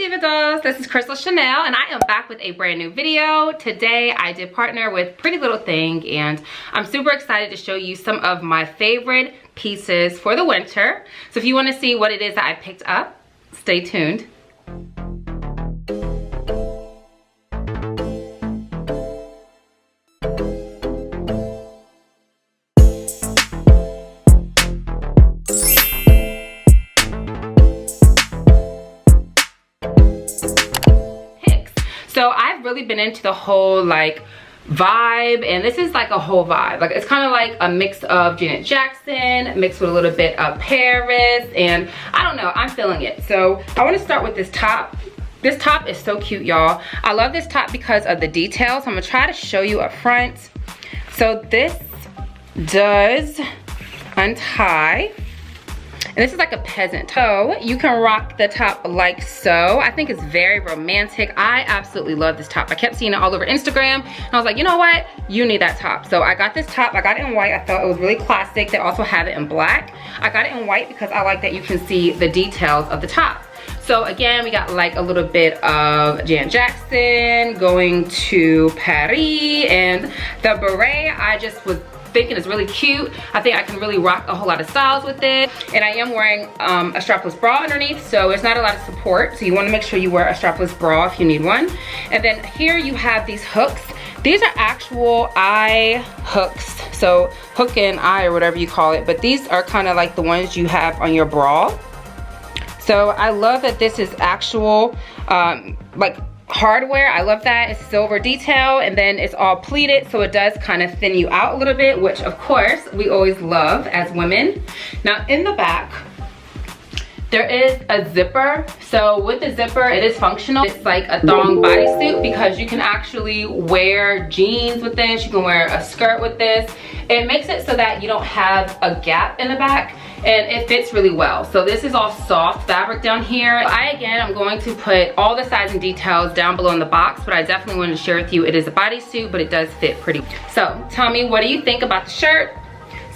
Diva Dolls, this is CRYSTALCHANEL and I am back with a brand new video. Today I did partner with prettylittlething and I'm super excited to show you some of my favorite pieces for the winter. So if you want to see what it is that I picked up, stay tuned. So I've really been into the whole like vibe, and this is like a whole vibe. Like it's kind of like a mix of Janet Jackson mixed with a little bit of Paris, and I don't know, I'm feeling it. So I want to start with this top. This top is so cute, y'all. I love this top because of the details. I'm gonna try to show you up front. So this does untie. And this is like a peasant. So you can rock the top like so. I think it's very romantic. I absolutely love this top. I kept seeing it all over Instagram and I was like, you know what? You need that top. So I got this top. I got it in white. I thought it was really classic. They also have it in black. I got it in white because I like that you can see the details of the top. So again, we got like a little bit of Janet Jackson going to Paris, and the beret I just was thinking is really cute. I think I can really rock a whole lot of styles with it. And I am wearing a strapless bra underneath, so there's not a lot of support. So you want to make sure you wear a strapless bra if you need one. And then here you have these hooks. These are actual eye hooks. So hook and eye or whatever you call it. But these are kind of like the ones you have on your bra. So I love that this is actual like hardware. I love that. It's silver detail and then it's all pleated, so it does kind of thin you out a little bit, which of course we always love as women. Now in the back there is a zipper. So with the zipper, it is functional. It's like a thong bodysuit because you can actually wear jeans with this. You can wear a skirt with this. It makes it so that you don't have a gap in the back, and it fits really well. So this is all soft fabric down here. I'm going to put all the size and details down below in the box, but I definitely wanted to share with you it is a bodysuit, but it does fit pretty. So tell me, what do you think about the shirt?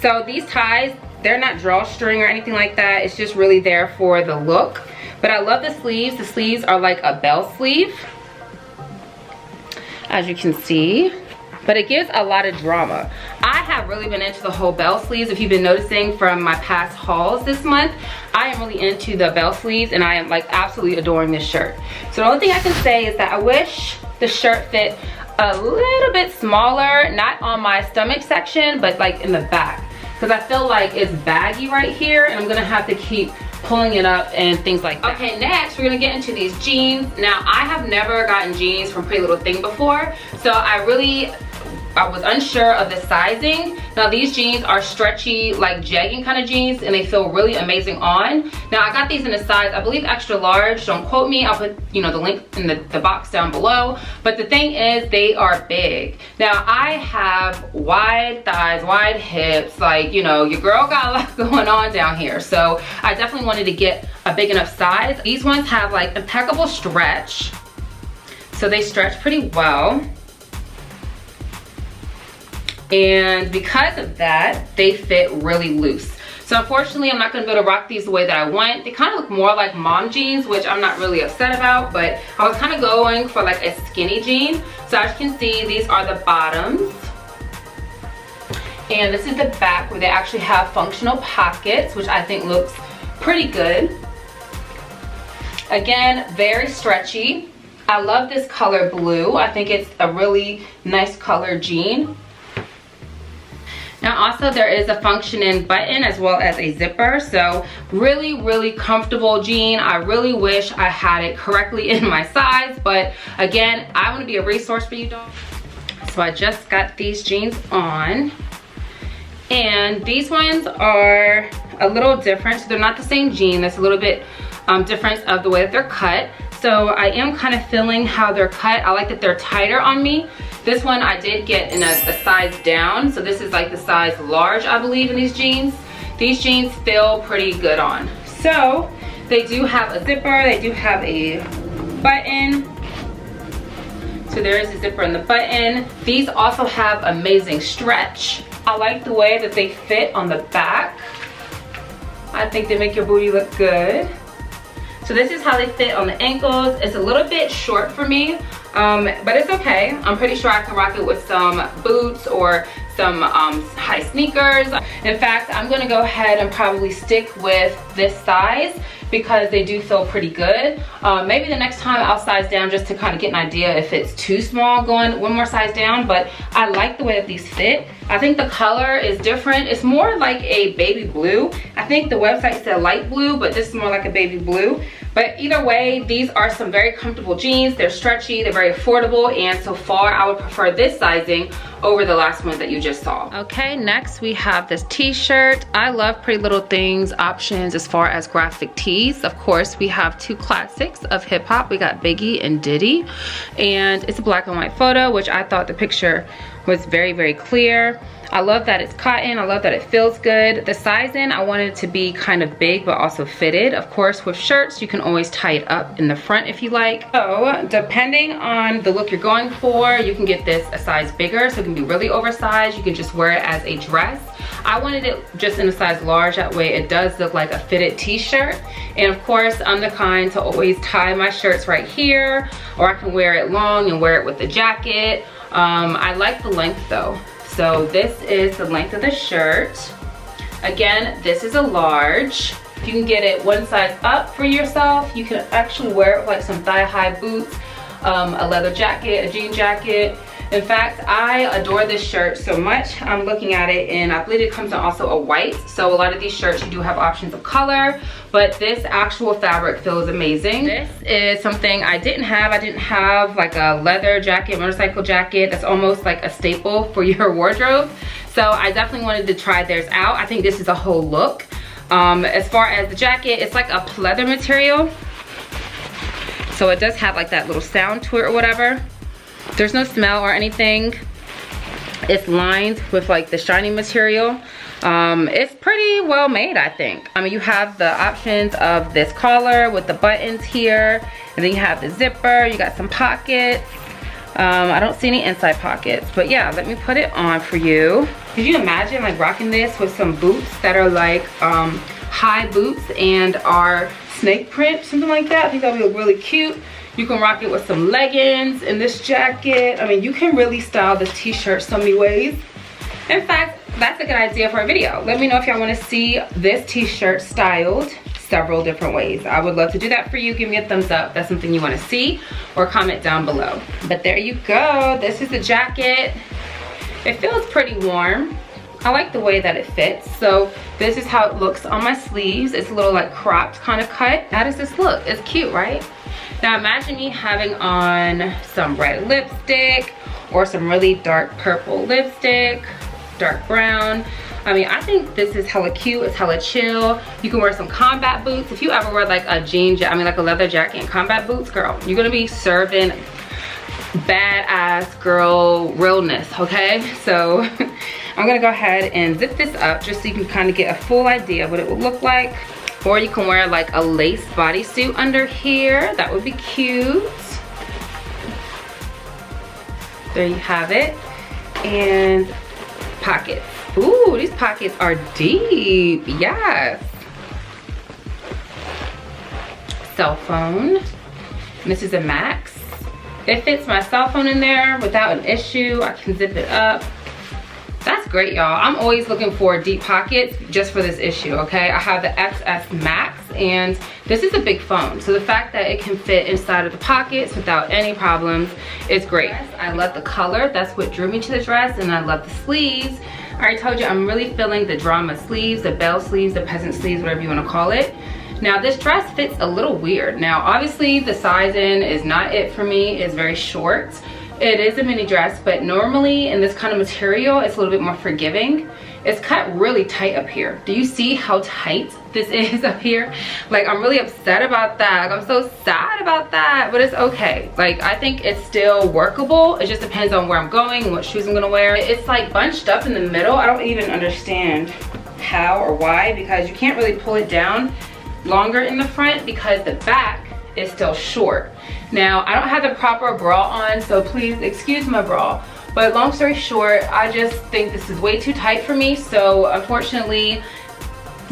So these ties, they're not drawstring or anything like that. It's just really there for the look. But I love the sleeves. The sleeves are like a bell sleeve, as you can see. But it gives a lot of drama. I have really been into the whole bell sleeves. If you've been noticing from my past hauls this month, I am really into the bell sleeves and I am like absolutely adoring this shirt. So the only thing I can say is that I wish the shirt fit a little bit smaller, not on my stomach section, but like in the back. Because I feel like it's baggy right here and I'm gonna have to keep pulling it up and things like that. Okay, next we're gonna get into these jeans. Now I have never gotten jeans from prettylittlething before, so I was unsure of the sizing. Now these jeans are stretchy, like jegging kind of jeans, and they feel really amazing on. Now I got these in a size, I believe extra large. Don't quote me, I'll put the link in the box down below. But the thing is, they are big. Now I have wide thighs, wide hips, like your girl got a lot going on down here. So I definitely wanted to get a big enough size. These ones have like impeccable stretch. So they stretch pretty well. And because of that, they fit really loose. So unfortunately, I'm not gonna be able to rock these the way that I want. They kind of look more like mom jeans, which I'm not really upset about, but I was kind of going for like a skinny jean. So as you can see, these are the bottoms. And this is the back where they actually have functional pockets, which I think looks pretty good. Again, very stretchy. I love this color blue. I think it's a really nice color jean. Now also there is a functioning button as well as a zipper. So really, really comfortable jean. I really wish I had it correctly in my size, but again, I want to be a resource for you, dog. So I just got these jeans on. And these ones are a little different. So they're not the same jean. There's a little bit difference of the way that they're cut. So I am kind of feeling how they're cut. I like that they're tighter on me. This one I did get in a size down. So this is like the size large, I believe, in these jeans. These jeans feel pretty good on. So they do have a zipper. They do have a button. So there is a zipper in the button. These also have amazing stretch. I like the way that they fit on the back. I think they make your booty look good. So this is how they fit on the ankles. It's a little bit short for me, but it's okay. I'm pretty sure I can rock it with some boots or some high sneakers. In fact, I'm gonna go ahead and probably stick with this size because they do feel pretty good. Maybe the next time I'll size down just to kind of get an idea if it's too small going one more size down, but I like the way that these fit. I think the color is different. It's more like a baby blue. I think the website said light blue, but this is more like a baby blue. But either way, these are some very comfortable jeans. They're stretchy, they're very affordable, and so far I would prefer this sizing over the last one that you just saw. Okay, next we have this t-shirt. I love Pretty Little Things options as far as graphic tees. Of course, we have two classics of hip hop. We got Biggie and Diddy, and it's a black and white photo, which I thought the picture was very, very clear. I love that it's cotton. I love that it feels good. The sizing, I wanted it to be kind of big but also fitted. Of course, with shirts, you can always tie it up in the front if you like. So depending on the look you're going for, you can get this a size bigger, so it can be really oversized. You can just wear it as a dress. I wanted it just in a size large, that way it does look like a fitted t-shirt. And of course, I'm the kind to always tie my shirts right here, or I can wear it long and wear it with the jacket. I like the length though. So this is the length of the shirt. Again, this is a large. You can get it one size up for yourself. You can actually wear it with like some thigh-high boots, a leather jacket, a jean jacket. In fact, I adore this shirt so much. I'm looking at it and I believe it comes in also a white. So a lot of these shirts, you do have options of color, but this actual fabric feels amazing. This is something I didn't have. I didn't have like a leather jacket, motorcycle jacket. That's almost like a staple for your wardrobe. So I definitely wanted to try theirs out. I think this is a whole look. As far as the jacket, it's like a pleather material. So it does have like that little sound to it or whatever. There's no smell or anything. It's lined with like the shiny material. It's pretty well made, I think. I mean, you have the options of this collar with the buttons here, and then you have the zipper. You got some pockets. I don't see any inside pockets, but yeah, let me put it on for you. Could you imagine like rocking this with some boots that are like high boots and are snake print, something like that? I think that would look really cute. You can rock it with some leggings and this jacket. I mean, you can really style this t-shirt so many ways. In fact, that's a good idea for a video. Let me know if y'all want to see this t-shirt styled several different ways. I would love to do that for you. Give me a thumbs up if that's something you want to see, or comment down below. But there you go. This is the jacket. It feels pretty warm. I like the way that it fits. So this is how it looks on my sleeves. It's a little like cropped kind of cut. How does this look? It's cute, right? Now imagine me having on some red lipstick or some really dark purple lipstick, dark brown. I mean, I think this is hella cute. It's hella chill. You can wear some combat boots. If you ever wear like a jean jacket, I mean like a leather jacket and combat boots, girl, you're gonna be serving badass girl realness, okay? So I'm gonna go ahead and zip this up just so you can kind of get a full idea of what it would look like. Or you can wear like a lace bodysuit under here. That would be cute. There you have it. And pockets. Ooh, these pockets are deep. Yes. Cell phone. This is a Max. It fits my cell phone in there without an issue. I can zip it up. That's great, y'all. I'm always looking for deep pockets just for this issue, okay? I have the XS Max, and this is a big phone. So the fact that it can fit inside of the pockets without any problems is great. I love the color. That's what drew me to the dress, and I love the sleeves. I already told you I'm really feeling the drama sleeves, the bell sleeves, the peasant sleeves, whatever you want to call it. Now this dress fits a little weird. Now obviously the sizing is not it for me. It's very short. It is a mini dress, but normally in this kind of material, it's a little bit more forgiving. It's cut really tight up here. Do you see how tight this is up here? Like, I'm really upset about that. Like, I'm so sad about that, but it's okay. Like, I think it's still workable. It just depends on where I'm going and what shoes I'm gonna wear. It's like bunched up in the middle. I don't even understand how or why, because you can't really pull it down longer in the front because the back is still short. Now, I don't have the proper bra on, so please excuse my bra. But long story short, I just think this is way too tight for me. So unfortunately,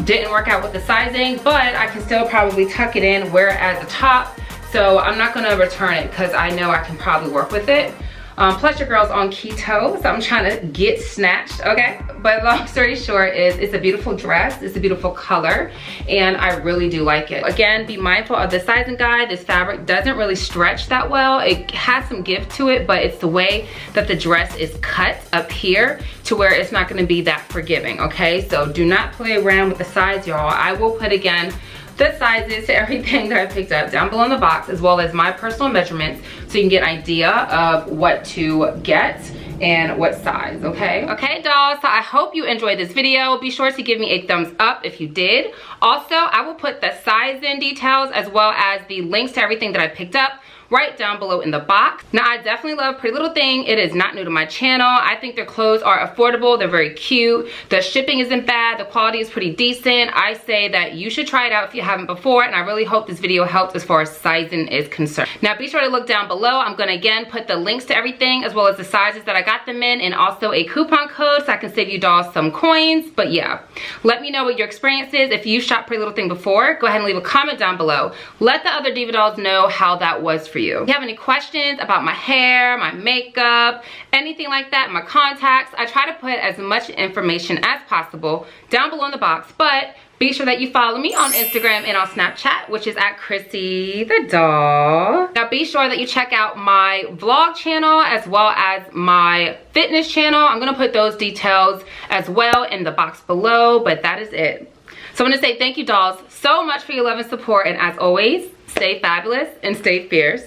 didn't work out with the sizing, but I can still probably tuck it in, wear it as a top. So I'm not gonna return it because I know I can probably work with it. Plus your girl's on keto, so I'm trying to get snatched, okay? But long story short is it's a beautiful dress, it's a beautiful color, and I really do like it. Again, be mindful of the sizing guide. This fabric doesn't really stretch that well. It has some give to it, but it's the way that the dress is cut up here to where it's not gonna be that forgiving, okay? So do not play around with the size, y'all. I will put, again, the sizes to everything that I picked up down below in the box, as well as my personal measurements, so you can get an idea of what to get and what size, okay? Okay, dolls, so I hope you enjoyed this video. Be sure to give me a thumbs up if you did. Also, I will put the size in details as well as the links to everything that I picked up right down below in the box. Now, I definitely love Pretty Little Thing. It is not new to my channel. I think their clothes are affordable. They're very cute. The shipping isn't bad. The quality is pretty decent. I say that you should try it out if you haven't before, and I really hope this video helped as far as sizing is concerned. Now, be sure to look down below. I'm gonna, again, put the links to everything as well as the sizes that I got them in, and also a coupon code so I can save you dolls some coins. But yeah, let me know what your experience is. If you shopped Pretty Little Thing before, go ahead and leave a comment down below. Let the other diva dolls know how that was for you. If you have any questions about my hair, my makeup, anything like that, my contacts, I try to put as much information as possible down below in the box, but be sure that you follow me on Instagram and on Snapchat, which is at Chrissy the Doll. Now be sure that you check out my vlog channel as well as my fitness channel. I'm gonna put those details as well in the box below, but that is it. So I want to say thank you, dolls, so much for your love and support, and as always, stay fabulous and stay fierce.